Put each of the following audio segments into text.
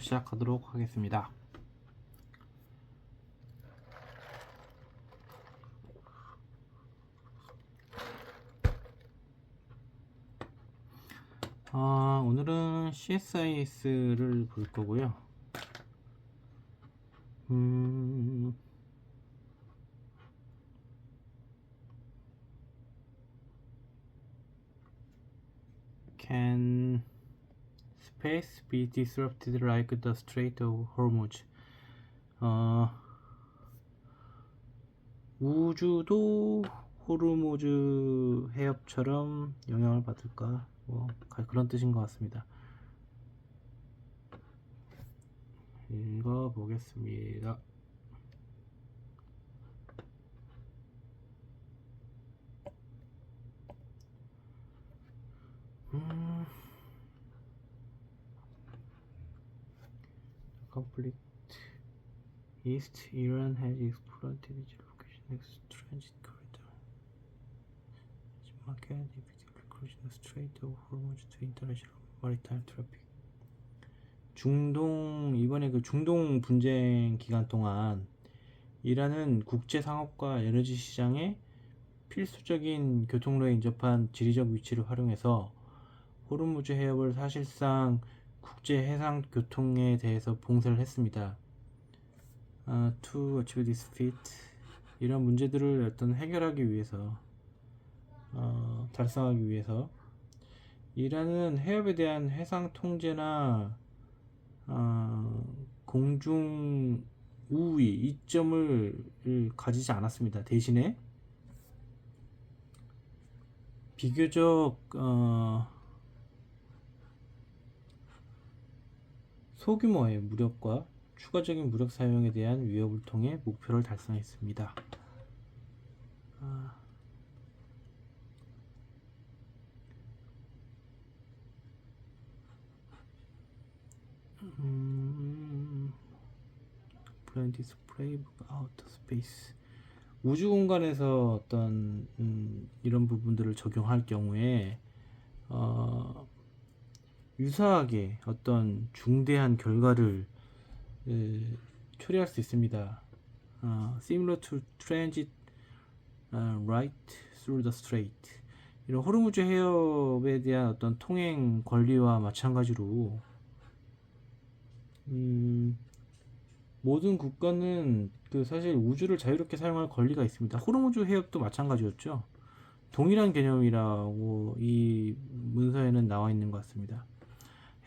시작하도록 하겠습니다. 오늘은 CSIS를 볼 거고요. Can space be disrupted like the Strait of Hormuz? 우주도 호르무즈 해협처럼 영향을 받을까? 그런 뜻인 것 같습니다. 읽어보겠습니다. Conflict East Iran has exploited its location next to transit corridor. Its market difficulty crossing the Strait of Hormuz to international maritime traffic. 이번에 그 중동 분쟁 기간 동안 이란은 국제 상업과 에너지 시장에 필수적인 교통로에 인접한 지리적 위치를 활용해서 호르무즈 해협을 사실상 국제 해상 교통에 대해서 봉쇄를 했습니다. To achieve this feat, 이런 문제들을 해결하기 위해서, 달성하기 위해서 이란은 해협에 대한 해상 통제나 공중 우위 이점을 가지지 않았습니다. 대신에 비교적 소규모의 무력과 추가적인 무력 사용에 대한 위협을 통해 목표를 달성했습니다. Plan display out space. 우주 공간에서 어떤 이런 부분들을 적용할 경우에 유사하게 어떤 중대한 결과를 초래할 수 있습니다. Similar to transit right through the strait. 이런 호르무즈 해협에 대한 어떤 통행 권리와 마찬가지로 모든 국가는 사실 우주를 자유롭게 사용할 권리가 있습니다. 호르무즈 해협도 마찬가지였죠. 동일한 개념이라고 이 문서에는 나와 있는 것 같습니다.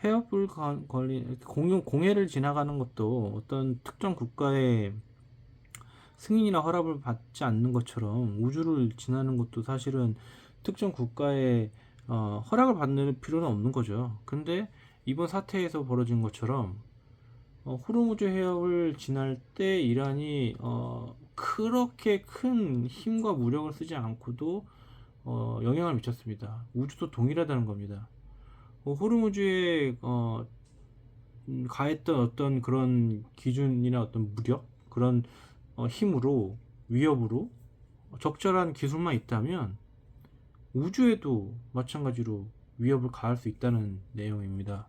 해협을 공해를 지나가는 것도 어떤 특정 국가의 승인이나 허락을 받지 않는 것처럼 우주를 지나는 것도 사실은 특정 국가의 허락을 받는 필요는 없는 거죠. 근데 이번 사태에서 벌어진 것처럼 호르무즈 해협을 지날 때 이란이 그렇게 큰 힘과 무력을 쓰지 않고도 영향을 미쳤습니다. 우주도 동일하다는 겁니다. 호르무즈에 가했던 어떤 그런 기준이나 어떤 무력, 그런 힘으로, 위협으로 적절한 기술만 있다면 우주에도 마찬가지로 위협을 가할 수 있다는 내용입니다.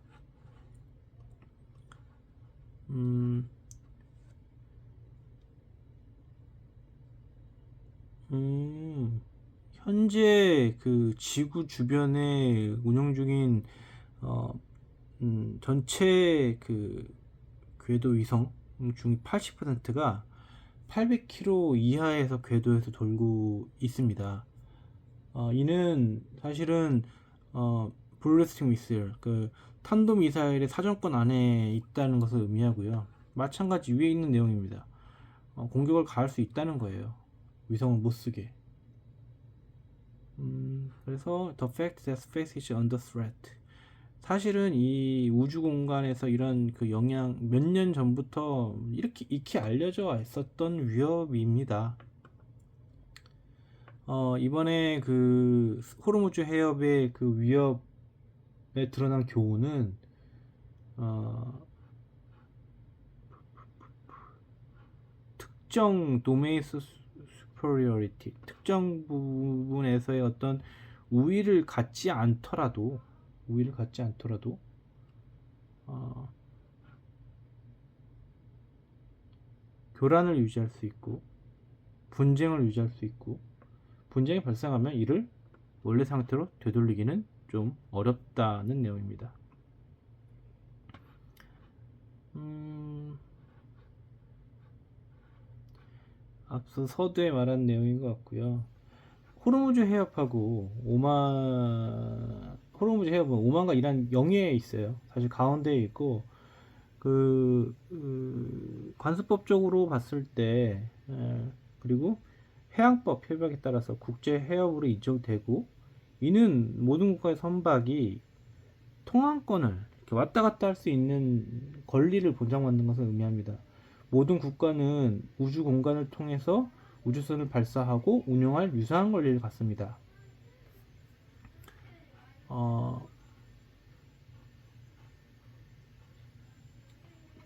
현재 그 지구 주변에 운영 중인 전체 그 궤도 위성 중 80%가 800km 이하에서 궤도에서 돌고 있습니다. 이는 사실은 블래스틱 미사일, 그 탄도 미사일의 사정권 안에 있다는 것을 의미하고요. 마찬가지 위에 있는 내용입니다. 공격을 가할 수 있다는 거예요. 위성을 못 쓰게. 그래서 the fact that space is under threat. 사실은 이 우주 공간에서 이런 그 영향 몇 년 전부터 이렇게 익히 알려져 있었던 위협입니다. 이번에 그 호르무즈 해협의 그 위협에 드러난 교훈은 특정 도메인 superiority, 특정 부분에서의 어떤 우위를 갖지 않더라도 교란을 유지할 수 있고 분쟁을 유지할 수 있고, 분쟁이 발생하면 이를 원래 상태로 되돌리기는 좀 어렵다는 내용입니다. 앞서 서두에 말한 내용인 것 같고요. 호르무즈 해협하고 호르무즈 해협은 오만과 이란 영해에 있어요. 사실 가운데에 있고, 관습법적으로 봤을 때, 그리고 해양법 협약에 따라서 국제 해협으로 인정되고, 이는 모든 국가의 선박이 통항권을 이렇게 왔다 갔다 할 수 있는 권리를 보장받는 것을 의미합니다. 모든 국가는 우주 공간을 통해서 우주선을 발사하고 운영할 유사한 권리를 갖습니다.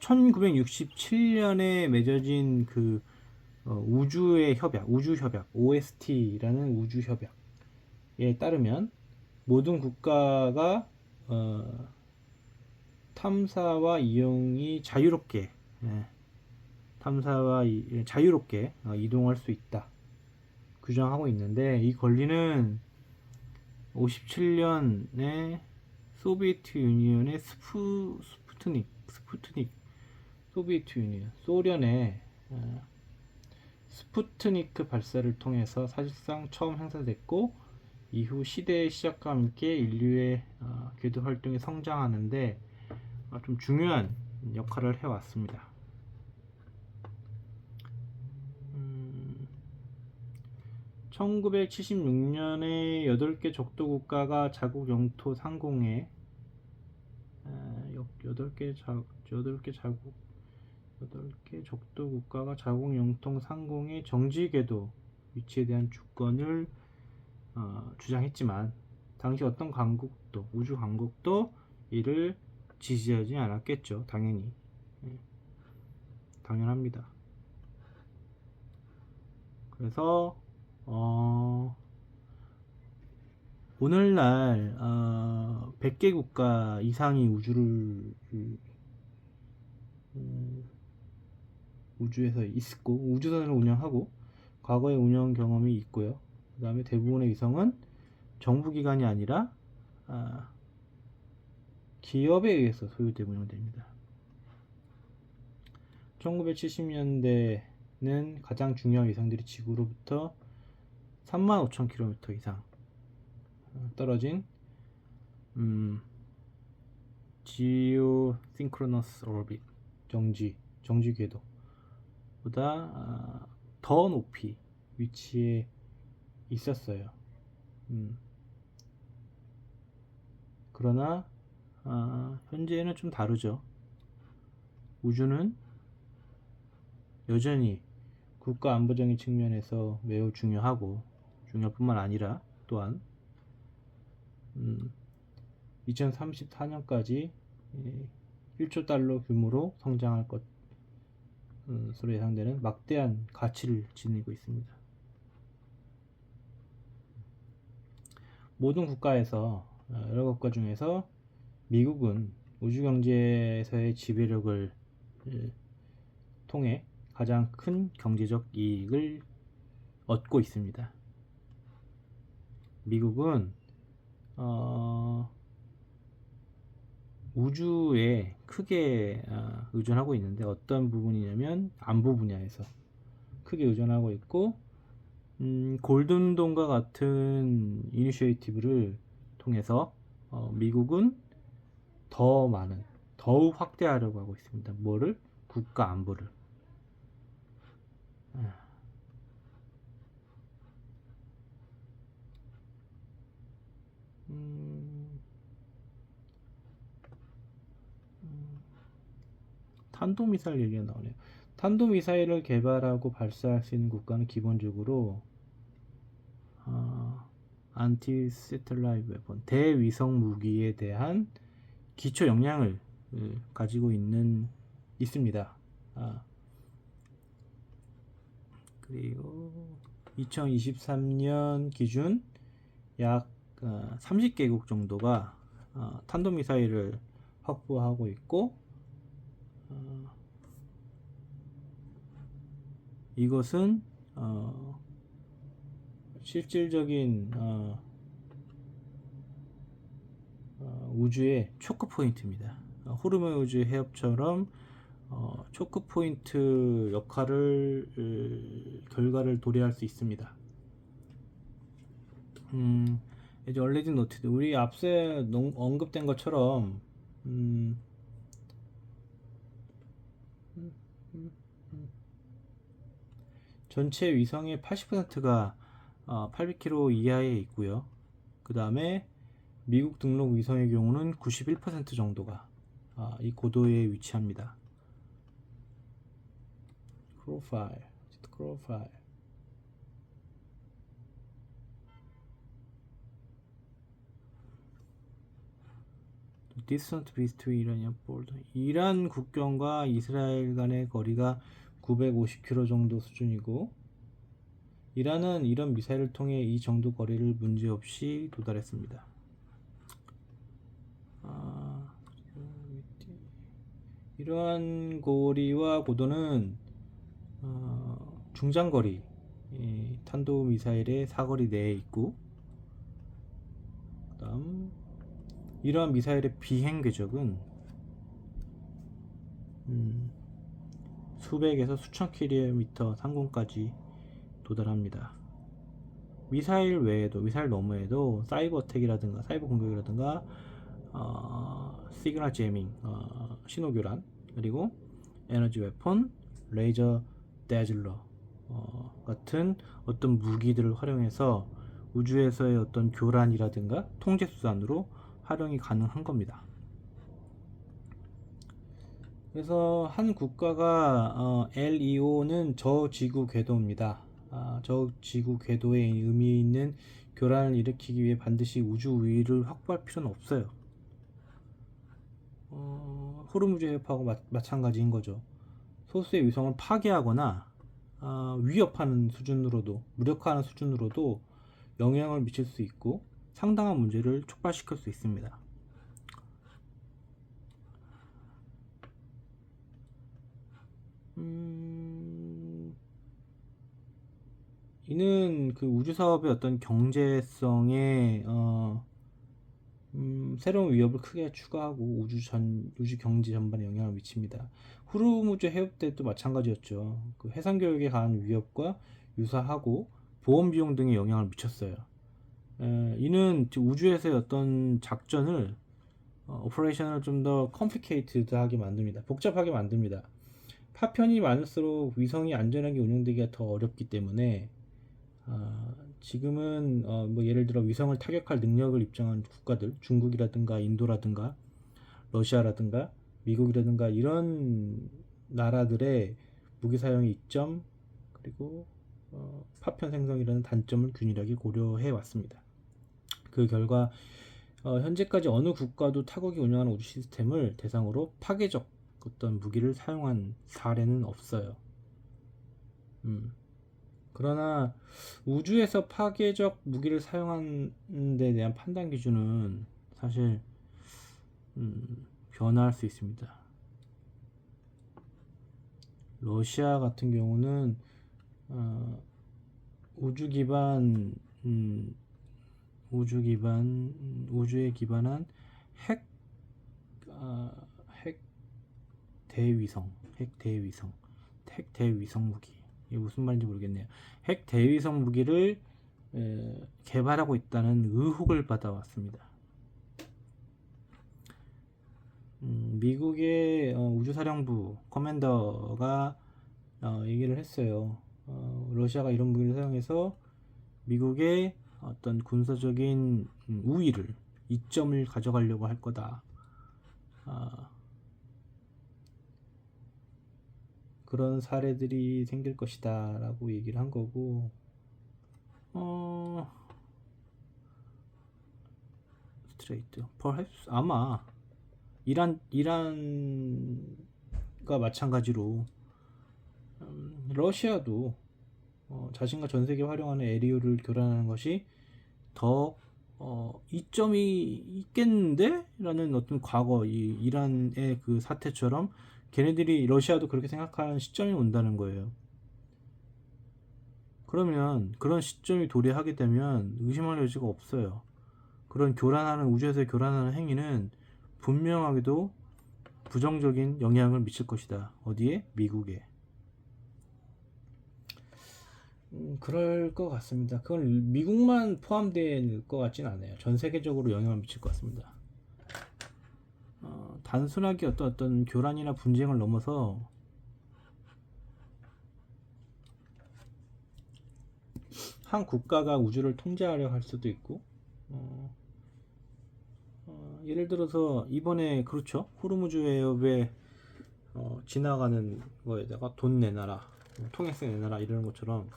1967년에 맺어진 우주의 협약, 우주협약, OST라는 우주협약에 따르면 모든 국가가 탐사와 이용이 자유롭게 이동할 수 있다 규정하고 있는데, 이 권리는 57년에 소비에트 유니언의 스푸트닉 소비에트 유니언 소련의 스푸트니크 발사를 통해서 사실상 처음 행사됐고, 이후 시대의 시작과 함께 인류의 궤도 활동이 성장하는데 좀 중요한 역할을 해왔습니다. 1976년에 8개 적도 국가가 자국 영토 상공에 8개 적도 국가가 자국 영토 상공의 정지 궤도 위치에 대한 주권을 주장했지만, 당시 어떤 강국도, 우주 강국도 이를 지지하지 않았겠죠. 당연히. 당연합니다. 그래서 오늘날 100개 국가 이상이 우주에서 있고 우주선을 운영하고 과거의 운영 경험이 있고요. 그 다음에 대부분의 위성은 정부기관이 아니라 기업에 의해서 소유되고 운영됩니다. 1970년대는 가장 중요한 위성들이 지구로부터 35,000km 이상 떨어진 Geosynchronous Orbit 정지 궤도보다 더 높이 위치해 있었어요. 그러나 현재는 좀 다르죠. 우주는 여전히 국가 안보적인 측면에서 매우 중요할 뿐만 아니라, 또한 2034년까지 1조 달러 규모로 성장할 것으로 예상되는 막대한 가치를 지니고 있습니다. 모든 국가에서, 여러 국가 중에서 미국은 우주경제에서의 지배력을 통해 가장 큰 경제적 이익을 얻고 있습니다. 미국은 우주에 크게 의존하고 있는데, 어떤 부분이냐면 안보 분야에서 크게 의존하고 있고, 골든돔과 같은 이니셔티브를 통해서 미국은 더욱 확대하려고 하고 있습니다. 뭐를? 국가 안보를. 탄도미사일 얘기가 나오네요. 탄도미사일을 개발하고 발사할 수 있는 국가는 기본적으로 안티 세틀라이트 웨폰, 대위성 무기에 대한 기초 역량을 가지고 있습니다. 그리고 2023년 기준 약 30개국 정도가 탄도미사일을 확보하고 있고, 이것은 실질적인 우주의 초크 포인트입니다. 호르몬 우주 해협처럼 초크 포인트 역할을 결과를 도래할 수 있습니다. 이제 얼레진 노티드 우리 앞서 언급된 것처럼 전체 위성의 80%가 800km 이하에 있고요. 그 다음에 미국 등록 위성의 경우는 91% 정도가 이 고도에 위치합니다. 프로파일. Distance between Iranian border. 이란 국경과 이스라엘 간의 거리가 950km 정도 수준이고, 이란은 이런 미사일을 통해 이 정도 거리를 문제없이 도달했습니다. 이러한 거리와 고도는 중장거리 탄도미사일의 사거리 내에 있고, 그 다음 이러한 미사일의 비행 궤적은 수백에서 수천 킬로미터 상공까지 도달합니다. 미사일 외에도, 미사일 너머에도 사이버 어택이라든가 사이버 공격이라든가 시그널 제밍, 신호 교란, 그리고 에너지 웨폰, 레이저 데즐러 같은 어떤 무기들을 활용해서 우주에서의 어떤 교란이라든가 통제 수단으로 활용이 가능한 겁니다. 그래서 한 국가가 LEO는 저지구 궤도입니다. 저지구 궤도에 의미 있는 교란을 일으키기 위해 반드시 우주 우위를 확보할 필요는 없어요. 호르무즈 해협하고 마찬가지인 거죠. 소수의 위성을 파괴하거나 위협하는 수준으로도, 무력화하는 수준으로도 영향을 미칠 수 있고 상당한 문제를 촉발시킬 수 있습니다. 이는 그 우주 사업의 어떤 경제성에 새로운 위협을 크게 추가하고 우주 경제 전반에 영향을 미칩니다. 호르무즈 해협 때도 마찬가지였죠. 그 해상 교역에 가한 위협과 유사하고 보험 비용 등에 영향을 미쳤어요. 이는 우주에서의 어떤 작전을 오퍼레이션을 좀 더 컴플리케이트하게 만듭니다. 복잡하게 만듭니다. 파편이 많을수록 위성이 안전하게 운영되기가 더 어렵기 때문에 지금은 뭐 예를 들어 위성을 타격할 능력을 입증한 국가들, 중국이라든가 인도라든가 러시아라든가 미국이라든가 이런 나라들의 무기 사용의 이점, 그리고 파편 생성이라는 단점을 균일하게 고려해 왔습니다. 그 결과 현재까지 어느 국가도 타국이 운영하는 우주 시스템을 대상으로 파괴적 어떤 무기를 사용한 사례는 없어요. 그러나 우주에서 파괴적 무기를 사용하는 데 대한 판단 기준은 사실 변화할 수 있습니다. 러시아 같은 경우는 우주에 기반한 핵 대위성 무기, 이게 무슨 말인지 모르겠네요. 핵 대위성 무기를 개발하고 있다는 의혹을 받아왔습니다. 미국의 우주사령부 커맨더가 얘기를 했어요. 러시아가 이런 무기를 사용해서 미국의 어떤 군사적인 우위를, 이점을 가져가려고 할 거다. 그런 사례들이 생길 것이다 라고 얘기를 한 거고, 스트레이트 perhaps 아마 이란과 마찬가지로 러시아도 자신과 전세계 활용하는 에리오를 교란하는 것이 더 이점이 있겠는데? 라는 어떤 과거 이란의 그 사태처럼 걔네들이, 러시아도 그렇게 생각하는 시점이 온다는 거예요. 그러면 그런 시점이 도래하게 되면 의심할 여지가 없어요. 그런 교란하는, 우주에서 교란하는 행위는 분명하게도 부정적인 영향을 미칠 것이다. 어디에? 미국에. 그럴 것 같습니다. 그건 미국만 포함될 것 같진 않아요. 전 세계적으로 영향을 미칠 것 같습니다. 단순하게 어떤 교란이나 분쟁을 넘어서 한 국가가 우주를 통제하려 할 수도 있고, 예를 들어서 이번에 그렇죠, 호르무즈 해협에 지나가는 거에다가 돈 내놔라, 통행세 내놔라 이러는 것처럼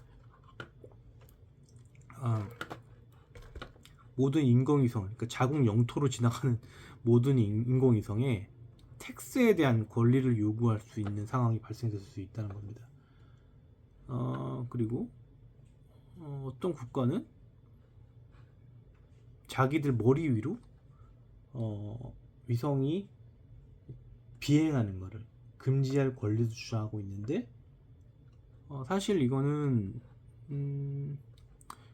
모든 인공위성, 그러니까 자국 영토로 지나가는 모든 인공위성에 텍스에 대한 권리를 요구할 수 있는 상황이 발생될 수 있다는 겁니다. 그리고 어떤 국가는 자기들 머리 위로 위성이 비행하는 것을 금지할 권리도 주장하고 있는데, 사실 이거는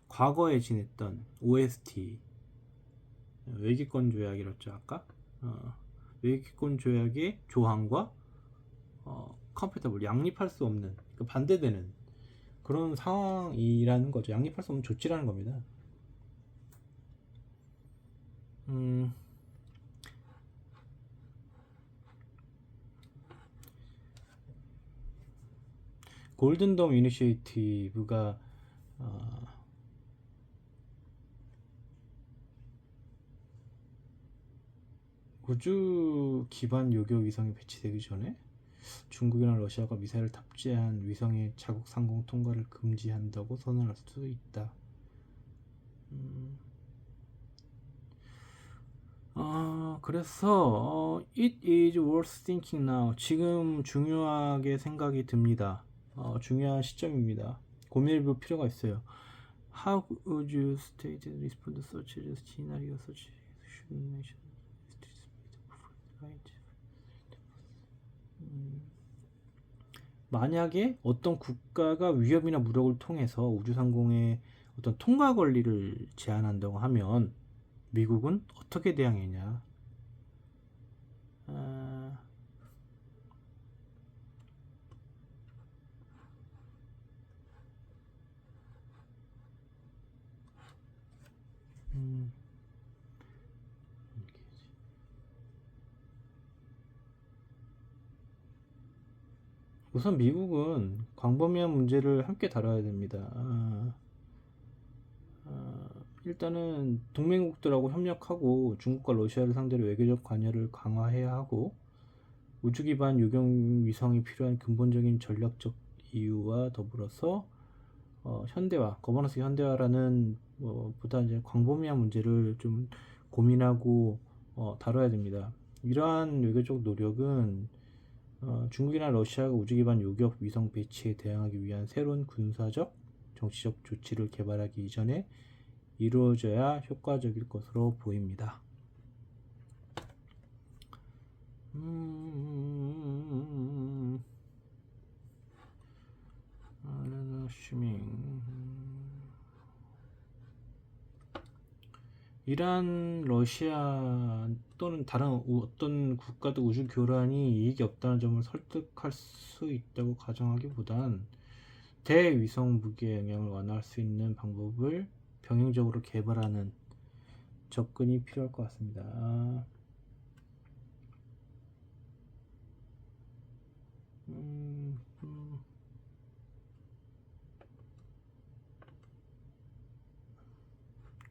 과거에 지냈던 OST, 외기권 조약이랬죠 아까. 외기권 조약의 조항과 컴패터블, 양립할 수 없는, 반대되는 그런 상황이라는 거죠. 양립할 수 없는 조치라는 겁니다. 골든돔 이니시에이티브가 우주 기반 요격 위성이 배치되기 전에 중국이나 러시아가 미사일을 탑재한 위성의 자국 상공 통과를 금지한다고 선언할 수도 있다. 그래서 it is worth thinking now. 지금 중요하게 생각이 듭니다. 중요한 시점입니다. 고민해볼 필요가 있어요. How would you state and respond to such a scenario? Such should nation right? 만약에 어떤 국가가 위협이나 무력을 통해서 우주상공의 어떤 통과 권리를 제한한다고 하면 미국은 어떻게 대응했냐? 우선 미국은 광범위한 문제를 함께 다뤄야 됩니다. 일단은 동맹국들하고 협력하고 중국과 러시아를 상대로 외교적 관여를 강화해야 하고, 우주 기반 요격 위성이 필요한 근본적인 전략적 이유와 더불어서 현대화, 거버넌스 현대화라는 보다 이제 광범위한 문제를 좀 고민하고 다뤄야 됩니다. 이러한 외교적 노력은 중국이나 러시아가 우주 기반 요격 위성 배치에 대응하기 위한 새로운 군사적, 정치적 조치를 개발하기 이전에 이루어져야 효과적일 것으로 보입니다. 이란, 러시아 또는 다른 어떤 국가도 우주 교란이 이익이 없다는 점을 설득할 수 있다고 가정하기보단 대위성 무기의 영향을 완화할 수 있는 방법을 병행적으로 개발하는 접근이 필요할 것 같습니다.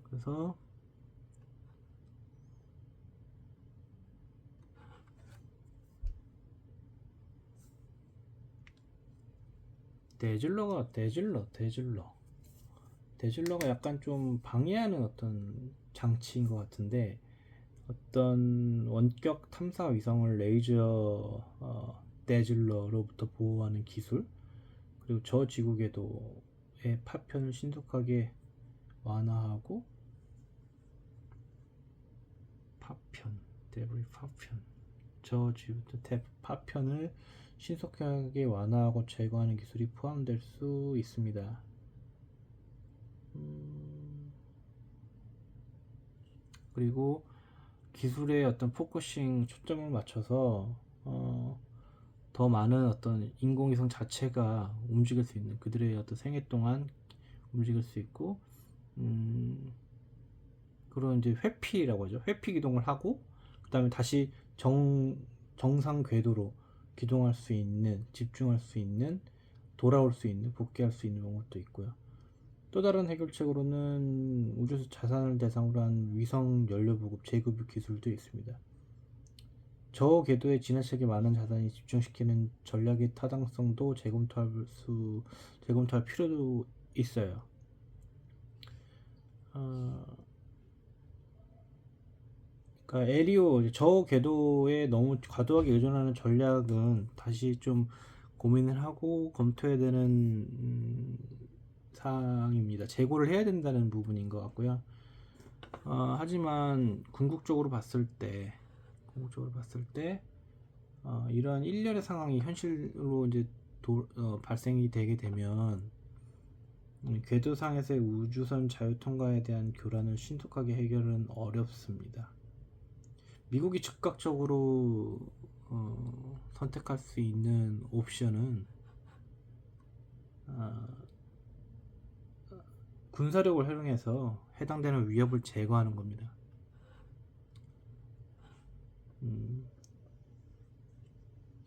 그래서 데즐러가 약간 좀 방해하는 어떤 장치인 것 같은데, 어떤 원격 탐사 위성을 레이저 데즐러로부터 보호하는 기술, 그리고 저지구 궤도의 파편을 신속하게 완화하고, 저지구 파편을 신속하게 완화하고 제거하는 기술이 포함될 수 있습니다. 그리고 기술의 어떤 포커싱 초점을 맞춰서 더 많은 어떤 인공위성 자체가 움직일 수 있는, 그들의 어떤 생애 동안 움직일 수 있고, 그런 이제 회피라고 하죠. 회피 기동을 하고 그 다음에 다시 정상 궤도로 기동할 수 있는, 집중할 수 있는, 돌아올 수 있는, 복귀할 수 있는 방법도 있고요. 또 다른 해결책으로는 우주 자산을 대상으로 한 위성 연료 보급 재구입 기술도 있습니다. 저 궤도에 지나치게 많은 자산이 집중시키는 전략의 타당성도 재검토할 필요도 있어요. 그러니까 에리오 저 궤도에 너무 과도하게 의존하는 전략은 다시 좀 고민을 하고 검토해야 되는 사항입니다. 재고를 해야 된다는 부분인 것 같고요. 하지만 궁극적으로 봤을 때 이러한 일련의 상황이 현실로 이제 발생이 되게 되면 궤도상에서의 우주선 자유 통과에 대한 교란을 신속하게 해결은 어렵습니다. 미국이 즉각적으로 선택할 수 있는 옵션은 군사력을 활용해서 해당되는 위협을 제거하는 겁니다.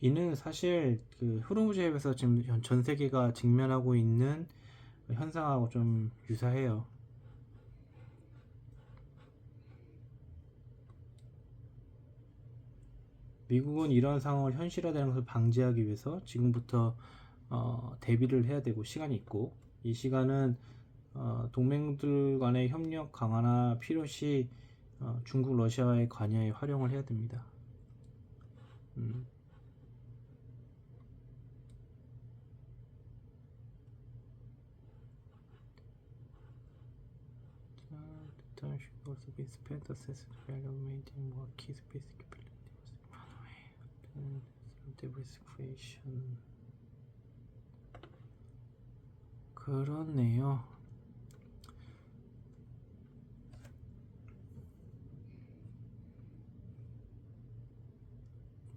이는 사실 그 흐름우주협에서 지금 전 세계가 직면하고 있는 현상하고 좀 유사해요. 미국은 이런 상황을 현실화되는 것을 방지하기 위해서 지금부터 대비를 해야 되고 시간이 있고, 이 시간은 동맹들 간의 협력 강화나 필요시 중국, 러시아와의 관여에 활용을 해야 됩니다. The time should also be spent assessing the value of maintaining more key space capabilities. Debris creation. 그렇네요.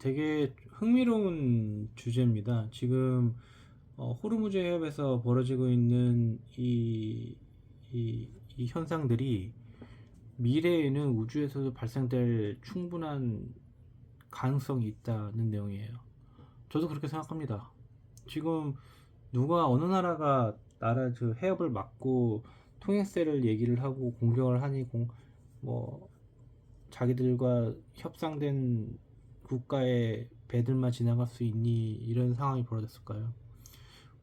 되게 흥미로운 주제입니다. 지금 호르무즈 해협에서 벌어지고 있는 이 현상들이 미래에는 우주에서도 발생될 충분한 가능성이 있다는 내용이에요. 저도 그렇게 생각합니다. 지금 누가 어느 나라가 나라 그 해협을 막고 통행세를 얘기를 하고 공격을 하니 뭐 자기들과 협상된 국가의 배들만 지나갈 수 있니, 이런 상황이 벌어졌을까요?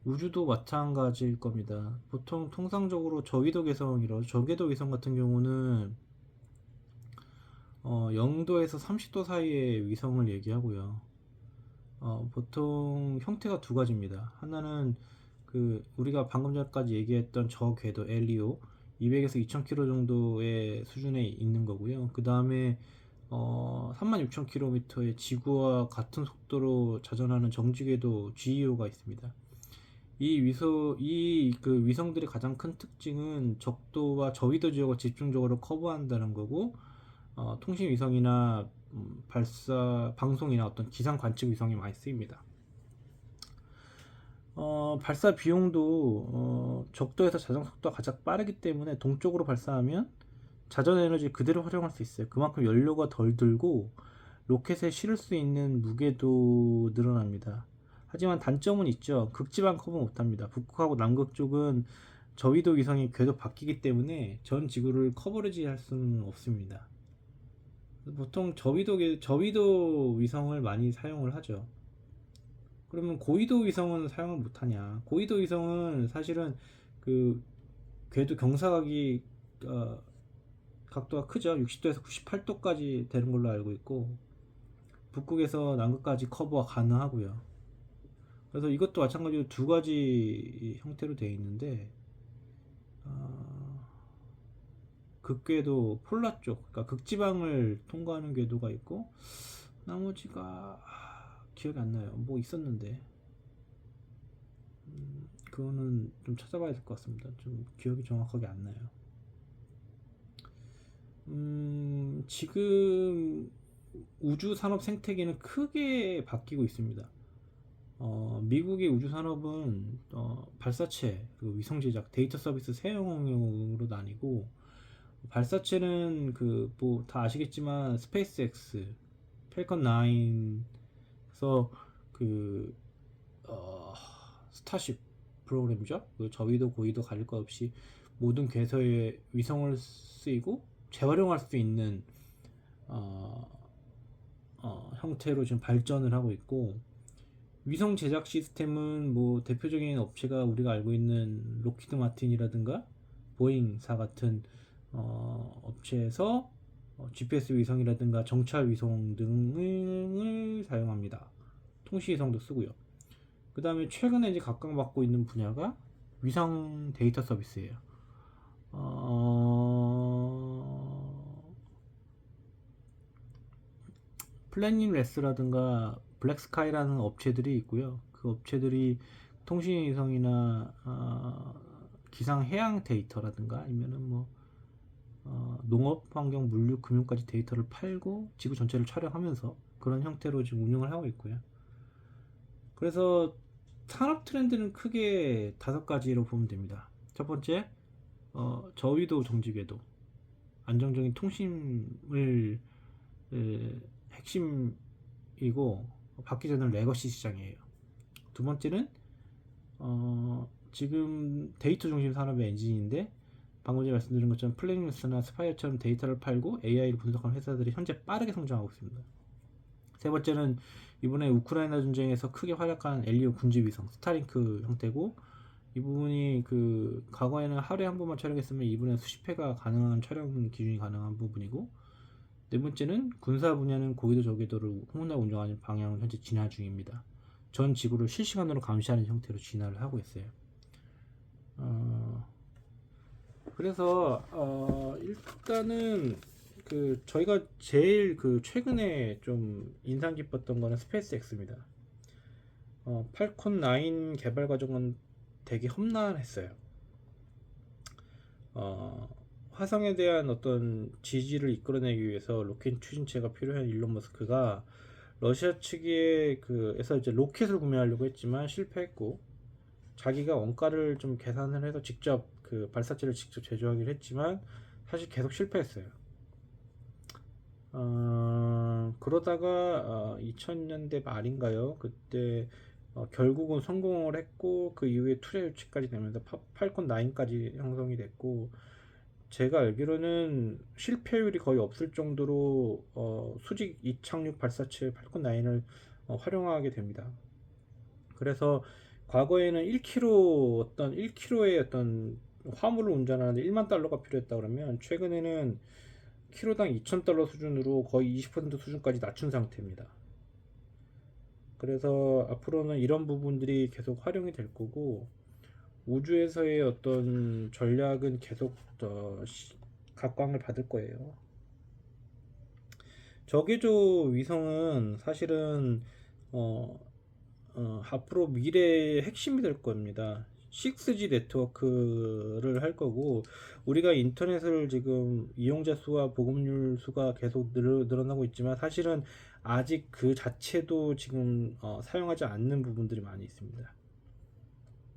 우주도 마찬가지일 겁니다. 보통 통상적으로 저궤도 위성 같은 경우는 0도에서 30도 사이의 위성을 얘기하고요. 보통 형태가 두 가지입니다. 하나는 그 우리가 방금 전까지 얘기했던 저 궤도 엘리오 200에서 2000km 정도의 수준에 있는 거고요. 그 다음에 36,000km의 지구와 같은 속도로 자전하는 정지궤도 GEO가 있습니다. 그 위성들의 가장 큰 특징은 적도와 저위도 지역을 집중적으로 커버한다는 거고, 통신 위성이나 방송이나 어떤 기상 관측 위성이 많이 쓰입니다. 발사 비용도 적도에서 자전 속도가 가장 빠르기 때문에 동쪽으로 발사하면 자전 에너지 그대로 활용할 수 있어요. 그만큼 연료가 덜 들고 로켓에 실을 수 있는 무게도 늘어납니다. 하지만 단점은 있죠. 극지방 커버 못합니다. 북극하고 남극 쪽은 저위도 위성이 궤도 바뀌기 때문에 전 지구를 커버리지 할 수는 없습니다. 보통 저위도 위성을 많이 사용을 하죠. 그러면 고위도 위성은 사용을 못하냐? 고위도 위성은 사실은 그 궤도 경사각이 각도가 크죠. 60도에서 98도까지 되는 걸로 알고 있고, 북극에서 남극까지 커버가 가능하고요. 그래서 이것도 마찬가지로 두 가지 형태로 되어 있는데, 극궤도 폴라 쪽, 그러니까 극지방을 통과하는 궤도가 있고, 나머지가 기억이 안 나요. 뭐 있었는데, 그거는 좀 찾아봐야 될 것 같습니다. 좀 기억이 정확하게 안 나요. 지금 우주 산업 생태계는 크게 바뀌고 있습니다. 미국의 우주 산업은 발사체, 그리고 위성 제작, 데이터 서비스 세 영역으로 나뉘고, 발사체는 그 뭐 다 아시겠지만 스페이스X, 펠컨 9에서 그 스타쉽 프로그램이죠. 그 저위도 고위도 가릴 것 없이 모든 궤도에 위성을 쓰이고 재활용할 수 있는 어, 형태로 지금 발전을 하고 있고, 위성 제작 시스템은 뭐 대표적인 업체가 우리가 알고 있는 록히드 마틴이라든가 보잉사 같은 업체에서 GPS 위성이라든가 정찰 위성 등을 사용합니다. 통신 위성도 쓰고요. 그 다음에 최근에 이제 각광받고 있는 분야가 위성 데이터 서비스예요. 플래닛레스라든가 블랙스카이라는 업체들이 있고요. 그 업체들이 통신 위성이나 기상 해양 데이터라든가 아니면은 뭐 농업, 환경, 물류, 금융까지 데이터를 팔고 지구 전체를 촬영하면서 그런 형태로 지금 운영을 하고 있고요. 그래서 산업 트렌드는 크게 5가지로 보면 됩니다. 첫 번째, 저위도 정지궤도, 안정적인 통신을 핵심이고 받기 전에 레거시 시장이에요. 두 번째는 지금 데이터 중심 산업의 엔진인데, 방금 전에 말씀드린 것처럼 플래닛스나 스파이어처럼 데이터를 팔고 AI를 분석하는 회사들이 현재 빠르게 성장하고 있습니다. 세 번째는 이번에 우크라이나 전쟁에서 크게 활약한 엘리오 군지 위성 스타링크 형태고, 이 부분이 그 과거에는 하루에 한 번만 촬영했으면 이번에 수십 회가 가능한 촬영 기준이 가능한 부분이고, 네 번째는 군사 분야는 고궤도 저궤도를 혼자 운영하는 방향을 현재 진화 중입니다. 전 지구를 실시간으로 감시하는 형태로 진화를 하고 있어요. 그래서 일단은 그 저희가 제일 그 최근에 좀 인상 깊었던 거는 스페이스X입니다. 팔콘 9 개발 과정은 되게 험난했어요. 화성에 대한 어떤 지지를 이끌어내기 위해서 로켓 추진체가 필요한 일론 머스크가 러시아 측에서 이제 로켓을 구매하려고 했지만 실패했고, 자기가 원가를 좀 계산을 해서 직접 그 발사체를 직접 제조하기로 했지만 사실 계속 실패했어요. 그러다가 2000년대 말인가요? 그때 결국은 성공을 했고, 그 이후에 투자 유치까지 되면서 팔콘 9까지 형성이 됐고, 제가 알기로는 실패율이 거의 없을 정도로 수직 이착륙 발사체 팔콘 9을 활용하게 됩니다. 그래서 과거에는 1kg의 어떤 화물을 운전하는데 1만 달러가 필요했다 그러면, 최근에는 키로당 2,000달러 수준으로 거의 20% 수준까지 낮춘 상태입니다. 그래서 앞으로는 이런 부분들이 계속 활용이 될 거고, 우주에서의 어떤 전략은 계속 각광을 받을 거예요. 저궤도 위성은 사실은 앞으로 미래의 핵심이 될 겁니다. 6G 네트워크를 할 거고, 우리가 인터넷을 지금 이용자 수와 보급률 수가 계속 늘어나고 있지만 사실은 아직 그 자체도 지금 사용하지 않는 부분들이 많이 있습니다.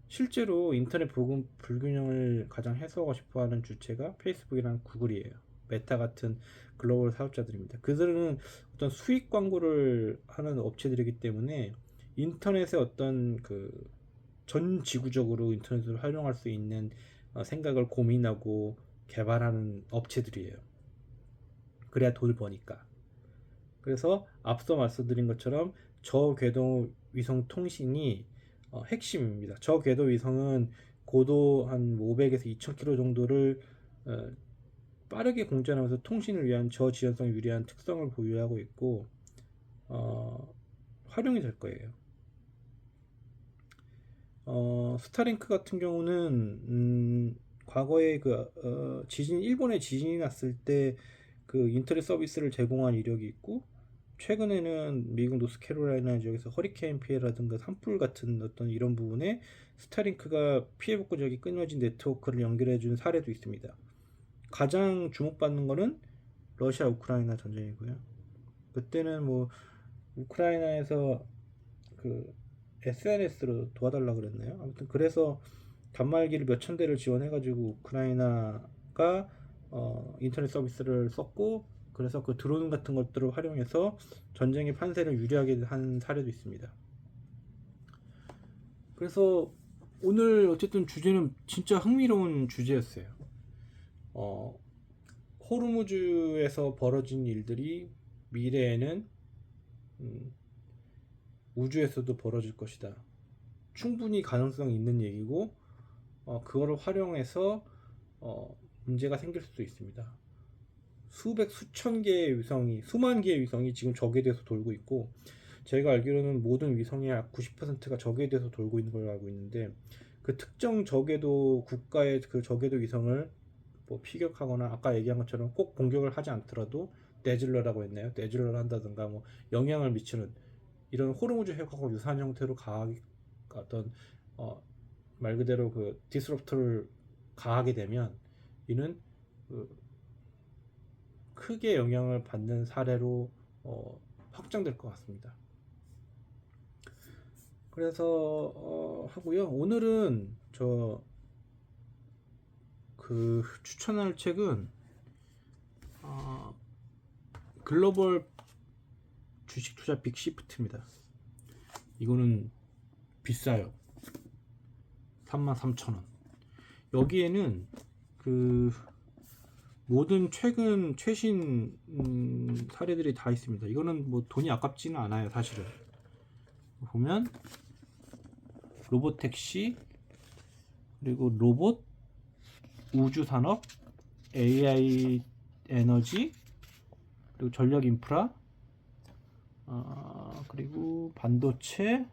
실제로 인터넷 보급 불균형을 가장 해소하고 싶어하는 주체가 페이스북이랑 구글이에요. 메타 같은 글로벌 사업자들입니다. 그들은 어떤 수익 광고를 하는 업체들이기 때문에 인터넷의 어떤 그 전 지구적으로 인터넷을 활용할 수 있는 생각을 고민하고 개발하는 업체들이에요. 그래야 돈을 버니까. 그래서 앞서 말씀드린 것처럼 저궤도 위성 통신이 핵심입니다. 저궤도 위성은 고도 한 500에서 2000km 정도를 빠르게 공전하면서 통신을 위한 저지연성 유리한 특성을 보유하고 있고, 활용이 될 거예요. 스타링크 같은 경우는 과거에 일본에 지진이 났을 때 그 인터넷 서비스를 제공한 이력이 있고, 최근에는 미국 노스캐롤라이나 지역에서 허리케인 피해라든가 산불 같은 어떤 이런 부분에 스타링크가 피해 복구적이 끊어진 네트워크를 연결해준 사례도 있습니다. 가장 주목받는 거는 러시아 우크라이나 전쟁이고요. 그때는 뭐 우크라이나에서 그 SNS로 도와달라 그랬나요? 아무튼 그래서 단말기를 몇천 대를 지원해가지고 우크라이나가 인터넷 서비스를 썼고, 그래서 그 드론 같은 것들을 활용해서 전쟁의 판세를 유리하게 한 사례도 있습니다. 그래서 오늘 어쨌든 주제는 진짜 흥미로운 주제였어요. 호르무즈에서 벌어진 일들이 미래에는 우주에서도 벌어질 것이다. 충분히 가능성이 있는 얘기고, 그거를 활용해서 문제가 생길 수도 있습니다. 수백 수천 개의 위성이, 수만 개의 위성이 지금 적에 대해서 돌고 있고, 제가 알기로는 모든 위성의 약 90%가 적에 대해서 돌고 있는 걸로 알고 있는데, 그 특정 적에도 국가의 그 적에도 위성을 뭐 피격하거나 아까 얘기한 것처럼 꼭 공격을 하지 않더라도 내질러라고 했나요? 내질러를 한다든가 뭐 영향을 미치는 이런 호르무즈 해역하고 유사한 형태로 어떤 말 그대로 그 디스럽터를 가하게 되면 이는 크게 영향을 받는 사례로 확정될 것 같습니다. 그래서 하고요. 오늘은 추천할 책은 글로벌 주식 투자 빅시프트입니다. 이거는 비싸요. 33,000원. 여기에는 그 모든 최신 사례들이 다 있습니다. 이거는 뭐 돈이 아깝지는 않아요, 사실은. 보면 로봇택시, 그리고 로봇, 우주산업, AI 에너지, 그리고 전력 인프라, 그리고 반도체,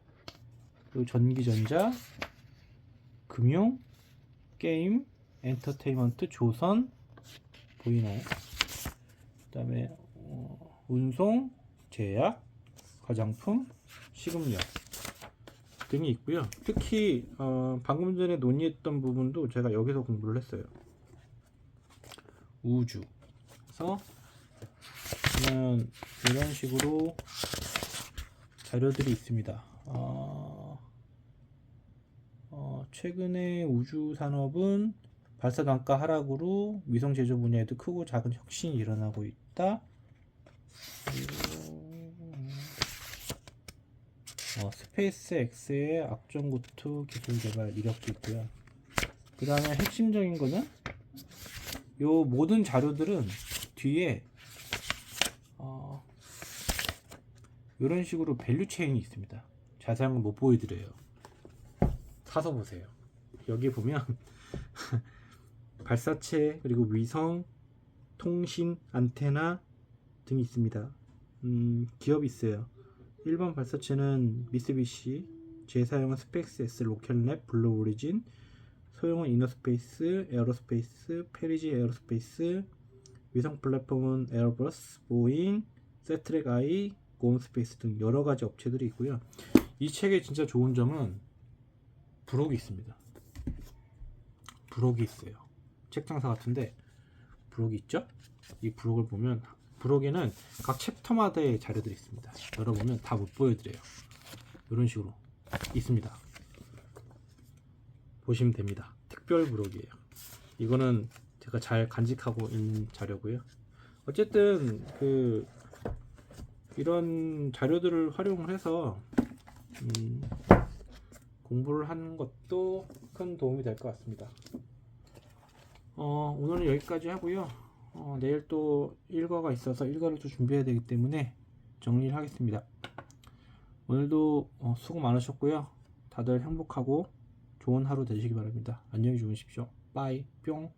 그리고 전기전자, 금융, 게임, 엔터테인먼트, 조선 보이나요? 그 다음에 운송, 제약, 화장품, 식음료 등이 있고요. 특히 방금 전에 논의했던 부분도 제가 여기서 공부를 했어요. 우주. 그래서 이런 식으로 자료들이 있습니다. 최근에 우주 산업은 발사 단가 하락으로 위성 제조 분야에도 크고 작은 혁신이 일어나고 있다. 스페이스 X의 악정구투 기술 개발 이력도 있고요. 그 다음에 핵심적인 거는 요 모든 자료들은 뒤에 이런 식으로 밸류 체인이 있습니다. 자세한 건 못 보여드려요. 사서 보세요. 여기 보면 발사체, 그리고 위성, 통신, 안테나 등이 있습니다. 기업이 있어요. 1번 발사체는 미쓰비시, 재사용은 스페이스X, 로켓랩, 블루오리진, 소형은 이너스페이스, 에어로스페이스, 페리지 에어로스페이스, 위성 플랫폼은 에어버스, 보잉, 세트랙 아이, 고온스페이스 등 여러가지 업체들이 있고요. 이 책의 진짜 좋은 점은 부록이 있습니다. 부록이 있어요. 책 장사 같은데 부록이 있죠? 이 부록을 보면 부록에는 각 챕터마다의 자료들이 있습니다. 열어보면 다 못 보여드려요. 이런 식으로 있습니다. 보시면 됩니다. 특별 부록이에요. 이거는 제가 잘 간직하고 있는 자료고요. 어쨌든 이런 자료들을 활용을 해서 공부를 하는 것도 큰 도움이 될 것 같습니다. 오늘은 여기까지 하고요. 내일 또 일과가 있어서 일과를 또 준비해야 되기 때문에 정리를 하겠습니다. 오늘도 수고 많으셨고요. 다들 행복하고 좋은 하루 되시기 바랍니다. 안녕히 주무십시오. 빠이 뿅.